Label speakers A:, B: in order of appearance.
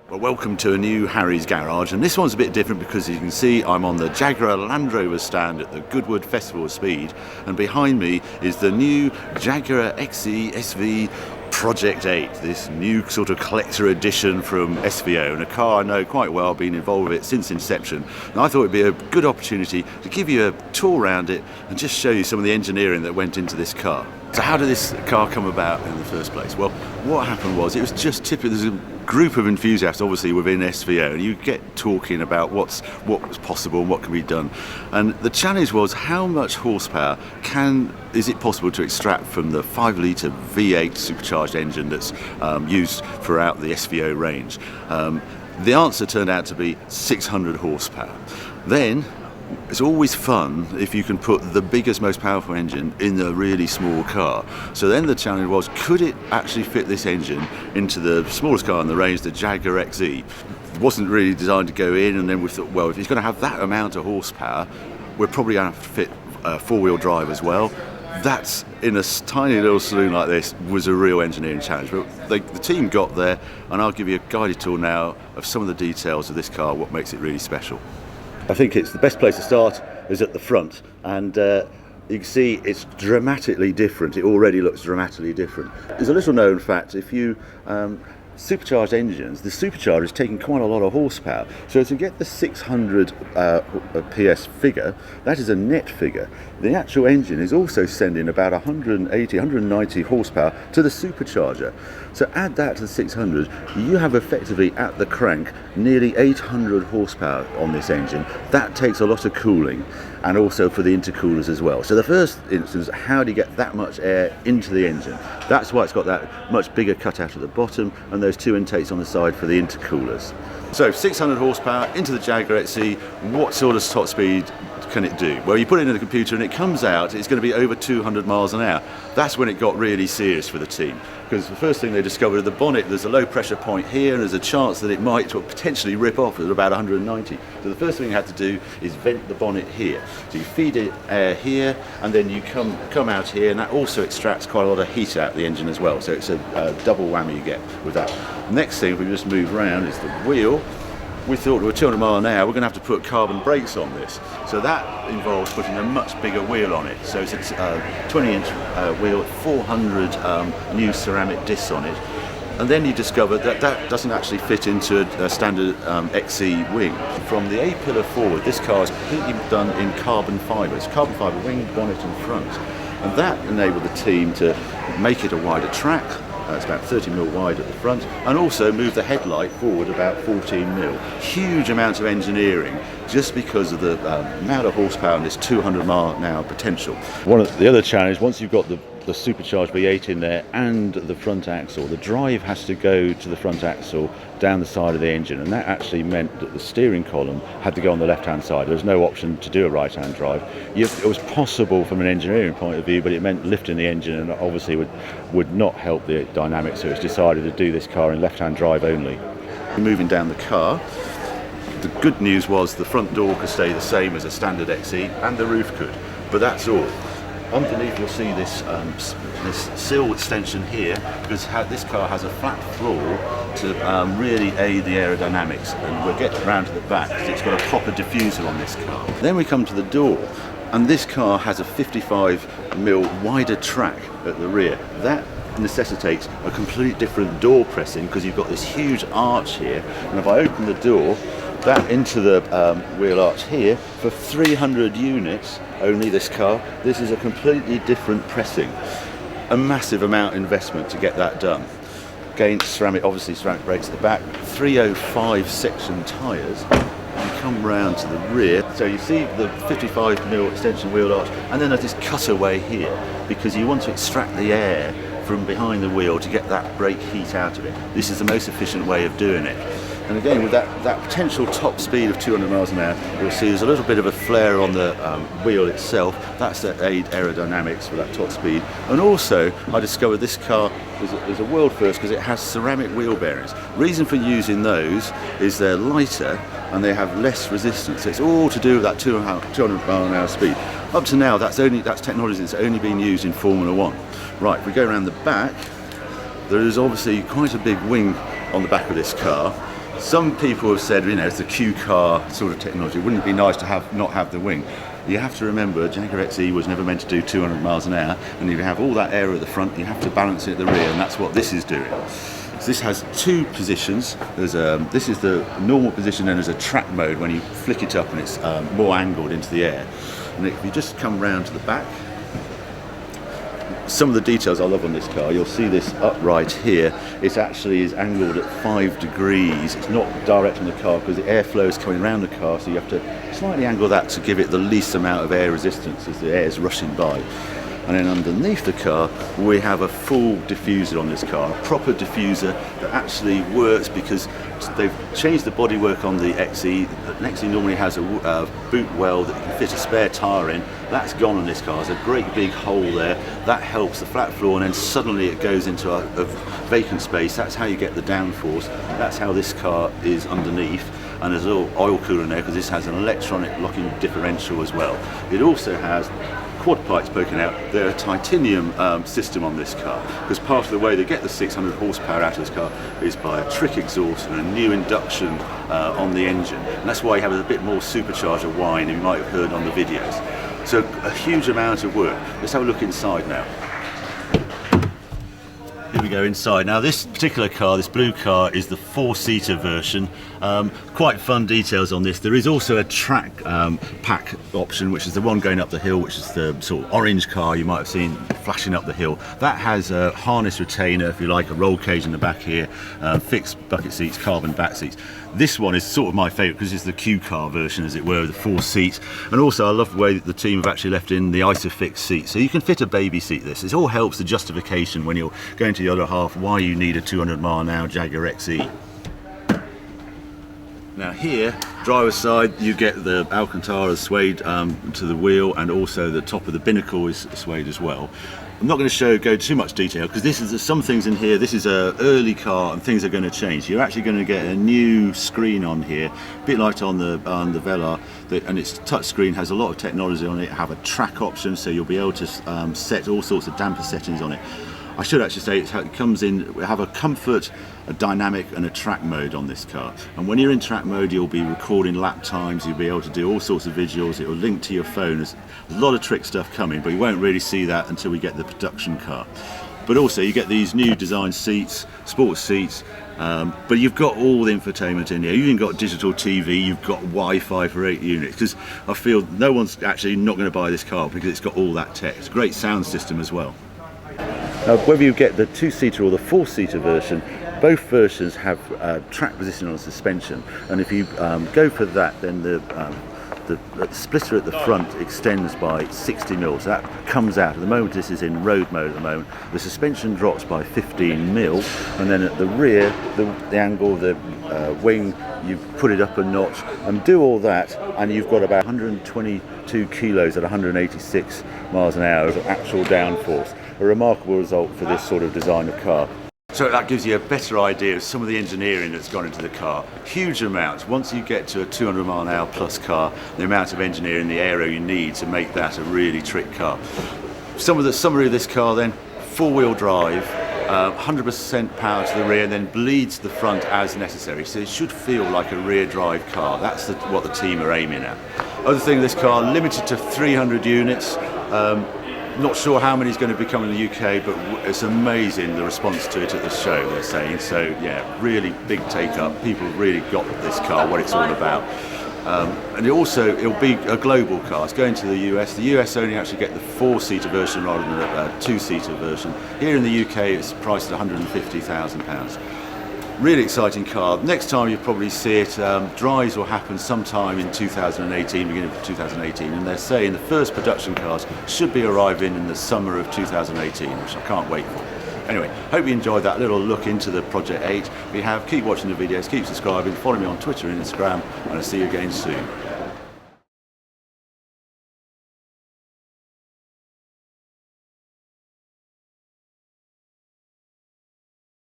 A: Well, welcome to a new Harry's garage, and this one's a bit different because you can see I'm on the Jaguar Land Rover stand at the Goodwood Festival of Speed, and behind me is the new Jaguar XE SV Project 8, this new sort of collector edition from SVO, and a car I know quite well. I've been involved with it since inception, and I thought it'd be a good opportunity to give you a tour around it and just show you some of the engineering that went into this car. So how did this car come about in the first place? Well, what happened was it was just typical. There's a group of enthusiasts obviously within SVO, and you get talking about what was possible and what can be done, and the challenge was how much horsepower is it possible to extract from the 5-litre V8 supercharged engine that's used throughout the SVO range. The answer turned out to be 600 horsepower. Then it's always fun if you can put the biggest, most powerful engine in a really small car. So then the challenge was, could it actually fit this engine into the smallest car in the range, the Jaguar XE? It wasn't really designed to go in, and then we thought, well, if it's going to have that amount of horsepower, we're probably going to have to fit four-wheel drive as well. That's, in a tiny little saloon like this, was a real engineering challenge. But the team got there, and I'll give you a guided tour now of some of the details of this car, what makes it really special. I think it's the best place to start is at the front, and you can see it's dramatically different. It already looks dramatically different. There's a little known fact: if you supercharged engines, the supercharger is taking quite a lot of horsepower. So to get the 600 PS figure, that is a net figure. The actual engine is also sending about 180, 190 horsepower to the supercharger. So add that to the 600, you have effectively at the crank nearly 800 horsepower on this engine. That takes a lot of cooling, and also for the intercoolers as well. So the first instance, how do you get that much air into the engine? That's why it's got that much bigger cutout at the bottom and those two intakes on the side for the intercoolers. So 600 horsepower into the Jaguar XE. What sort of top speed can it do? Well, you put it in the computer and it comes out, it's going to be over 200 miles an hour. That's when it got really serious for the team, because the first thing they discovered, the bonnet, there's a low pressure point here, and there's a chance that it might potentially rip off at about 190. So the first thing you have to do is vent the bonnet here. So you feed it air here, and then you come out here, and that also extracts quite a lot of heat out of the engine as well. So it's a double whammy you get with that. Next thing, if we just move around, is the wheel. We thought we were 200 miles an hour, we're going to have to put carbon brakes on this. So that involves putting a much bigger wheel on it. So it's a 20-inch wheel, 400 new ceramic discs on it. And then you discover that that doesn't actually fit into a standard XE wing. From the A-pillar forward, this car is completely done in carbon fibre. It's carbon fibre wing, bonnet and front. And that enabled the team to make it a wider track. It's about 30 mil wide at the front, and also move the headlight forward about 14 mil. Huge amounts of engineering just because of the amount of horsepower and this 200 mile an hour potential. One of the other challenge, once you've got the supercharged V8 in there and the front axle, the drive has to go to the front axle down the side of the engine, and that actually meant that the steering column had to go on the left hand side. There was no option to do a right hand drive. It was possible from an engineering point of view, but it meant lifting the engine, and obviously would not help the dynamics, so it's decided to do this car in left hand drive only. Moving down the car, the good news was the front door could stay the same as a standard XE, and the roof could, but that's all. Underneath you'll see this sill extension here, because this car has a flat floor to really aid the aerodynamics, and we'll get round to the back because it's got a proper diffuser on this car. Then we come to the door, and this car has a 55 mil wider track at the rear. That necessitates a completely different door pressing because you've got this huge arch here, and if I open the door, that into the wheel arch here, for 300 units only this car, this is a completely different pressing. A massive amount of investment to get that done. Again, obviously ceramic brakes at the back, 305 section tyres. You come round to the rear, so you see the 55 mil extension wheel arch, and then there's this cutaway here, because you want to extract the air from behind the wheel to get that brake heat out of it. This is the most efficient way of doing it. And again, with that potential top speed of 200 miles an hour, you'll see there's a little bit of a flare on the wheel itself. That's to aid aerodynamics for that top speed. And also, I discovered this car is a world first because it has ceramic wheel bearings. Reason for using those is they're lighter and they have less resistance. It's all to do with that 200 mile an hour speed. Up to now, that's technology that's only been used in Formula One. Right, if we go around the back, there is obviously quite a big wing on the back of this car. Some people have said, it's the Q car sort of technology. Wouldn't it be nice to not have the wing? You have to remember, Jaguar XE was never meant to do 200 miles an hour, and if you have all that air at the front, you have to balance it at the rear, and that's what this is doing. So this has two positions. This is the normal position, and there's a track mode when you flick it up and it's more angled into the air. And if you just come round to the back, some of the details I love on this car, you'll see this upright here, it actually is angled at 5 degrees. It's not direct on the car because the airflow is coming around the car, so you have to slightly angle that to give it the least amount of air resistance as the air is rushing by. And then underneath the car we have a full diffuser on this car, a proper diffuser that actually works because they've changed the bodywork on the XE. The XE normally has a boot well that you can fit a spare tyre in. That's gone on this car. There's a great big hole there. That helps the flat floor, and then suddenly it goes into a vacant space. That's how you get the downforce. That's how this car is underneath. And there's a little oil cooler in there because this has an electronic locking differential as well. It also has quad pipes poking out. They're a titanium system on this car, because part of the way they get the 600 horsepower out of this car is by a trick exhaust and a new induction on the engine, and that's why you have a bit more supercharger whine you might have heard on the videos. So a huge amount of work. Let's have a look inside now. Here we go inside. Now this particular car, this blue car, is the 4-seater version. Quite fun details on this. There is also a track pack option, which is the one going up the hill, which is the sort of orange car you might have seen flashing up the hill. That has a harness retainer, if you like, a roll cage in the back here, fixed bucket seats, carbon back seats. This one is sort of my favourite because it's the Q car version, as it were, the 4 seats. And also I love the way that the team have actually left in the ISOFIX seat, so you can fit a baby seat this. It all helps the justification when you're going to the other half why you need a 200 mile an hour Jaguar XE. Now here, driver's side, you get the Alcantara suede to the wheel, and also the top of the binnacle is suede as well. I'm not going to go too much detail because this is some things in here. This is an early car and things are going to change. You're actually going to get a new screen on here, a bit like on the Velar, and its touch screen has a lot of technology on it. Have a track option, so you'll be able to set all sorts of damper settings on it. I should actually say it comes in, we have a comfort, a dynamic and a track mode on this car. And when you're in track mode, you'll be recording lap times, you'll be able to do all sorts of visuals, it will link to your phone. There's a lot of trick stuff coming, but you won't really see that until we get the production car. But also you get these new design seats, sports seats, but you've got all the infotainment in here. You've even got digital TV, you've got Wi-Fi for 8 units, because I feel no one's actually not going to buy this car because it's got all that tech. It's a great sound system as well. Whether you get the 2-seater or the 4-seater version, both versions have track position on suspension, and if you go for that, then the splitter at the front extends by 60 mil, so that comes out. At the moment this is in road mode at the moment. The suspension drops by 15 mil, and then at the rear, the angle of the wing, you put it up a notch and do all that, and you've got about 122 kilos at 186 miles an hour of actual downforce. A remarkable result for this sort of design of car. So that gives you a better idea of some of the engineering that's gone into the car. Huge amounts. Once you get to a 200 mile an hour plus car, the amount of engineering, the aero you need to make that a really trick car. Some of the summary of this car then: 4-wheel drive, 100% power to the rear, and then bleeds the front as necessary. So it should feel like a rear drive car. That's what the team are aiming at. Other thing, this car limited to 300 units. Not sure how many is going to become in the UK, but it's amazing the response to it at the show, they're saying. So yeah, really big take up. People really got this car, what it's all about. And it'll be a global car. It's going to the US. The US only actually get the 4-seater version rather than a 2-seater version. Here in the UK, it's priced at £150,000. Really exciting car. Next time you probably see it, drives will happen sometime in 2018, beginning of 2018, and they're saying the first production cars should be arriving in the summer of 2018, which I can't wait for. Anyway, hope you enjoyed that little look into the Project 8. If you have, keep watching the videos, keep subscribing, follow me on Twitter and Instagram, and I'll see you again soon.